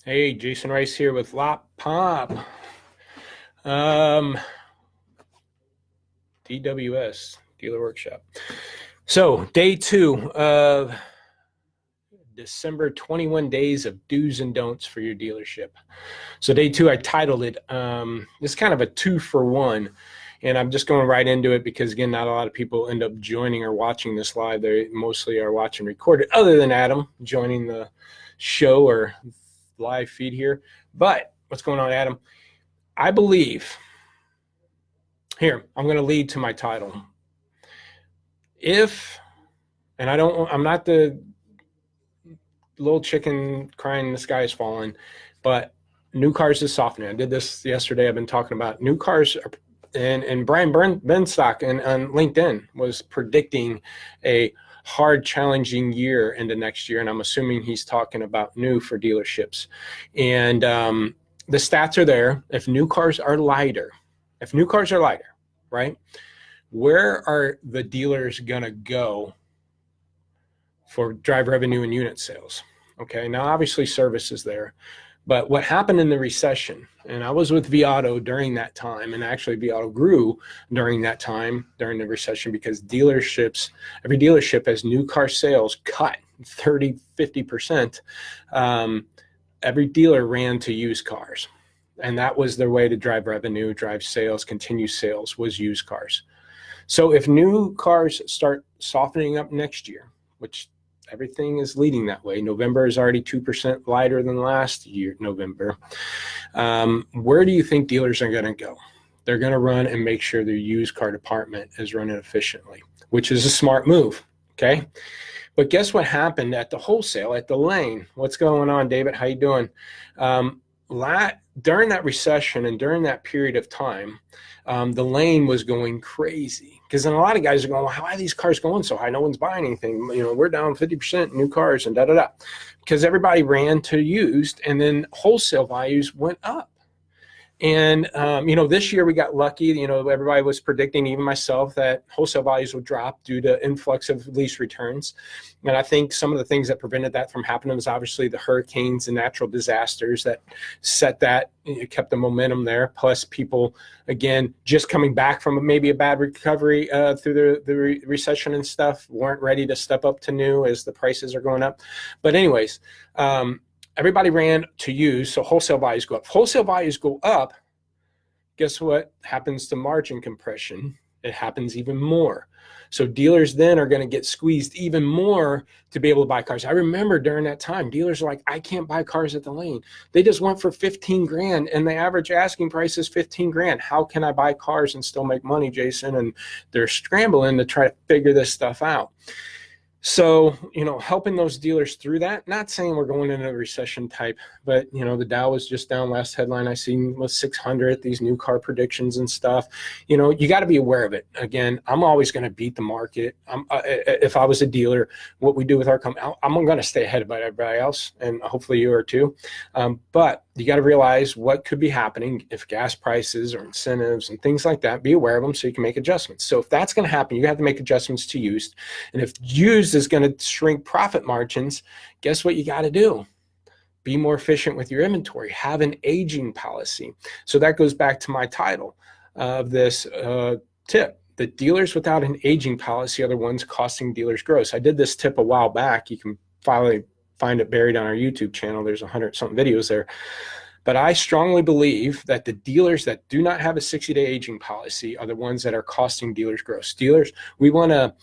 Hey, Jason Rice here with Lotpop. Um, DWS, Dealer Workshop. So, day 2 of December, 21 days of do's and don'ts for your dealership. So, day 2, I titled it, this is kind of a 2-for-1. And I'm just going right into it because, again, not a lot of people end up joining or watching this live. They mostly are watching recorded, other than Adam joining the show or live feed here. But what's going on, Adam? I believe, here, I'm going to lead to my title. I'm not the little chicken crying the sky is falling, but new cars is softening. I did this yesterday. I've been talking about new cars, and Brian Benstock on LinkedIn was predicting a hard, challenging year into next year, and I'm assuming he's talking about new for dealerships. And the stats are there. If new cars are lighter, right, where are the dealers going to go for drive revenue and unit sales? Okay, now obviously service is there, but what happened in the recession, and I was with Viato during that time, and actually Viato grew during that time, during the recession, because every dealership, as new car sales cut 30, 50%, every dealer ran to used cars. And that was their way to drive revenue, drive sales, continue sales, was used cars. So if new cars start softening up next year, which everything is leading that way, November is already 2% lighter than last year, November, where do you think dealers are going to go? They're going to run and make sure their used car department is running efficiently, which is a smart move, okay? But guess what happened at the wholesale, at the lane? What's going on, David? How you doing? During that recession and during that period of time, the lane was going crazy, because then a lot of guys are going, well, why are these cars going so high? No one's buying anything. We're down 50% new cars and da-da-da, because everybody ran to used, and then wholesale values went up. And, this year we got lucky. Everybody was predicting, even myself, that wholesale values would drop due to influx of lease returns. And I think some of the things that prevented that from happening was obviously the hurricanes and natural disasters that kept the momentum there. Plus people, again, just coming back from maybe a bad recovery through the recession and stuff, weren't ready to step up to new as the prices are going up. But anyways, everybody ran to use, so wholesale values go up. Wholesale values go up, guess what happens to margin compression? It happens even more. So dealers then are going to get squeezed even more to be able to buy cars. I remember during that time, dealers are like, I can't buy cars at the lane. They just went for 15 grand, and the average asking price is 15 grand. How can I buy cars and still make money, Jason? And they're scrambling to try to figure this stuff out. So, helping those dealers through that, not saying we're going into a recession type, but, the Dow was just down. Last headline I seen was 600, these new car predictions and stuff. You got to be aware of it. Again, I'm always going to beat the market. If I was a dealer, what we do with our company, I'm going to stay ahead of everybody else, and hopefully you are too. But you got to realize what could be happening if gas prices or incentives and things like that. Be aware of them so you can make adjustments. So if that's going to happen, you have to make adjustments to used. And if used is going to shrink profit margins, guess what you got to do? Be more efficient with your inventory. Have an aging policy. So that goes back to my title of this tip. The dealers without an aging policy are the ones costing dealers gross. I did this tip a while back. You can finally find it buried on our YouTube channel. There's 100-something videos there. But I strongly believe that the dealers that do not have a 60-day aging policy are the ones that are costing dealers gross. Dealers, we want to,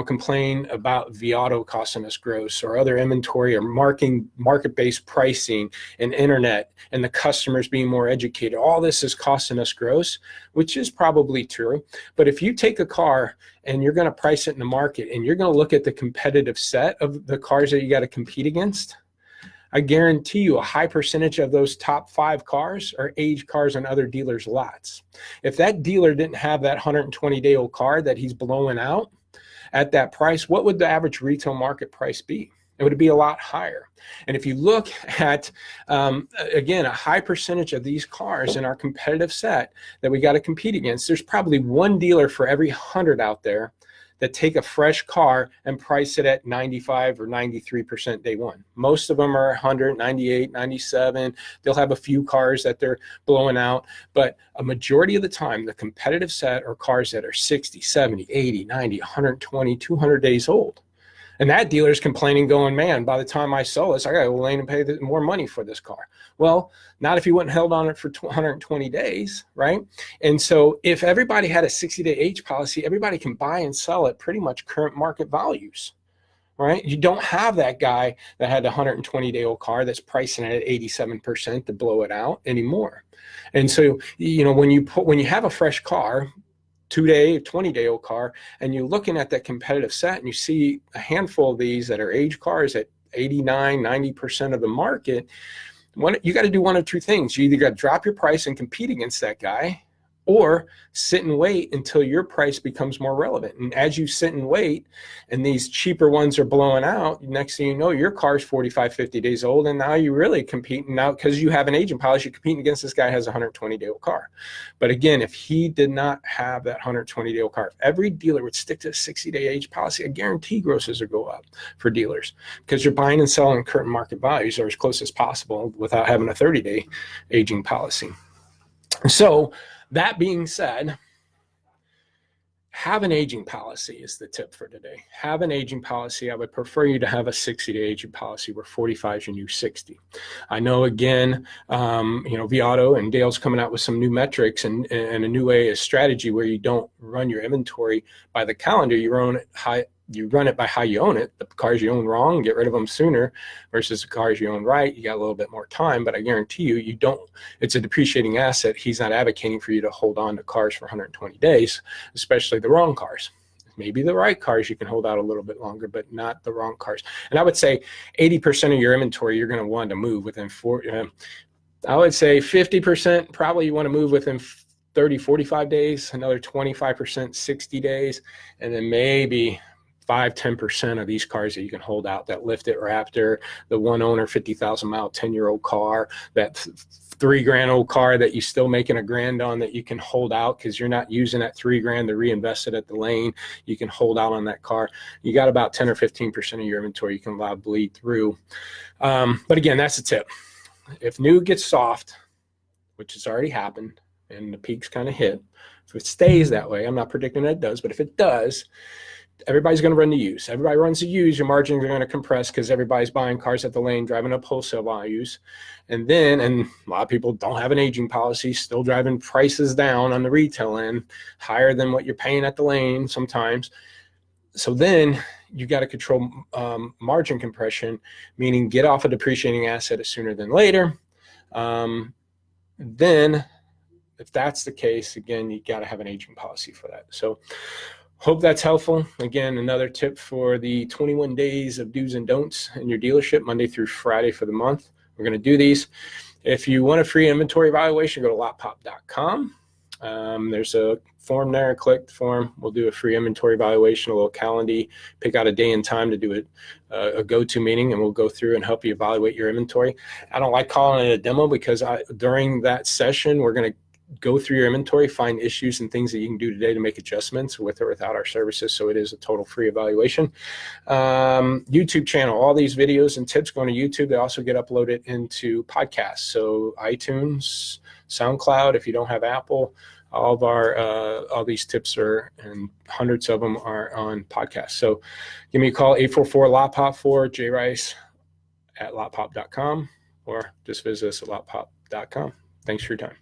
complain about Viato costing us gross, or other inventory, or market-based pricing and internet, and the customers being more educated. All this is costing us gross, which is probably true. But if you take a car and you're going to price it in the market, and you're going to look at the competitive set of the cars that you got to compete against, I guarantee you a high percentage of those top 5 cars are aged cars on other dealers' lots. If that dealer didn't have that 120-day-old car that he's blowing out at that price, what would the average retail market price be? It would be a lot higher. And if you look at, again, a high percentage of these cars in our competitive set that we got to compete against, there's probably one dealer for every 100 out there that take a fresh car and price it at 95 or 93% day one. Most of them are 100, 98, 97. They'll have a few cars that they're blowing out, but a majority of the time, the competitive set are cars that are 60, 70, 80, 90, 120, 200 days old. And that dealer's complaining, going, man, by the time I sell this, I got to go lane and pay more money for this car. Well, not if you wouldn't held on it for 120 days, right? And so if everybody had a 60-day age policy, everybody can buy and sell at pretty much current market values, right? You don't have that guy that had a 120-day-old car that's pricing it at 87% to blow it out anymore. And so, you know, when you have a fresh car, 2-day, 20-day-old car, and you're looking at that competitive set and you see a handful of these that are age cars at 89, 90% of the market, you got to do one of two things. You either got to drop your price and compete against that guy, or sit and wait until your price becomes more relevant. And as you sit and wait and these cheaper ones are blowing out, next thing you know, your car's 45, 50 days old. And now you're really competing now because you have an aging policy, you're competing against this guy who has a 120-day-old car. But again, if he did not have that 120-day-old car, if every dealer would stick to a 60-day age policy, I guarantee grosses would go up for dealers, because you're buying and selling current market values or as close as possible without having a 30-day aging policy. So that being said, have an aging policy is the tip for today. Have an aging policy. I would prefer you to have a 60-day aging policy where 45 is your new 60. I know, again, you know, Viato and Dale's coming out with some new metrics and a new way of strategy where you don't run your inventory by the calendar. You run it by how you own it. The cars you own wrong, get rid of them sooner, versus the cars you own right, you got a little bit more time. But I guarantee you don't, it's a depreciating asset. He's not advocating for you to hold on to cars for 120 days, especially the wrong cars. Maybe the right cars you can hold out a little bit longer, but not the wrong cars. And I would say 80% of your inventory you're going to want to move within I would say 50% probably you want to move within 30, 45 days, another 25%, 60 days, and then maybe 5-10% of these cars that you can hold out, that Lifted Raptor, the one owner 50,000 mile 10-year-old car, that $3,000 old car that you're still making $1,000 on, that you can hold out because you're not using that $3,000 to reinvest it at the lane. You can hold out on that car. You got about 10 or 15% of your inventory you can allow to bleed through. But again, that's the tip. If new gets soft, which has already happened, and the peaks kind of hit, if it stays that way, I'm not predicting that it does, but if it does, everybody's going to run the used. Everybody runs the used. Your margins are going to compress because everybody's buying cars at the lane, driving up wholesale values. And a lot of people don't have an aging policy, still driving prices down on the retail end, higher than what you're paying at the lane sometimes. So then you got to control margin compression, meaning get off a depreciating asset sooner than later. Then if that's the case, again, you got to have an aging policy for that. So hope that's helpful. Again, another tip for the 21 days of do's and don'ts in your dealership, Monday through Friday for the month. We're going to do these. If you want a free inventory evaluation, go to lotpop.com. There's a form there. Click the form. We'll do a free inventory evaluation, a little calendar, pick out a day and time to do a go-to meeting, and we'll go through and help you evaluate your inventory. I don't like calling it a demo because during that session, we're going to go through your inventory, find issues and things that you can do today to make adjustments with or without our services. So it is a total free evaluation. YouTube channel, all these videos and tips go to YouTube. They also get uploaded into podcasts. So iTunes, SoundCloud, if you don't have Apple, all these tips are, and hundreds of them are on podcasts. So give me a call, 844-LOTPOP4, jrice@lotpop.com, or just visit us at lotpop.com. Thanks for your time.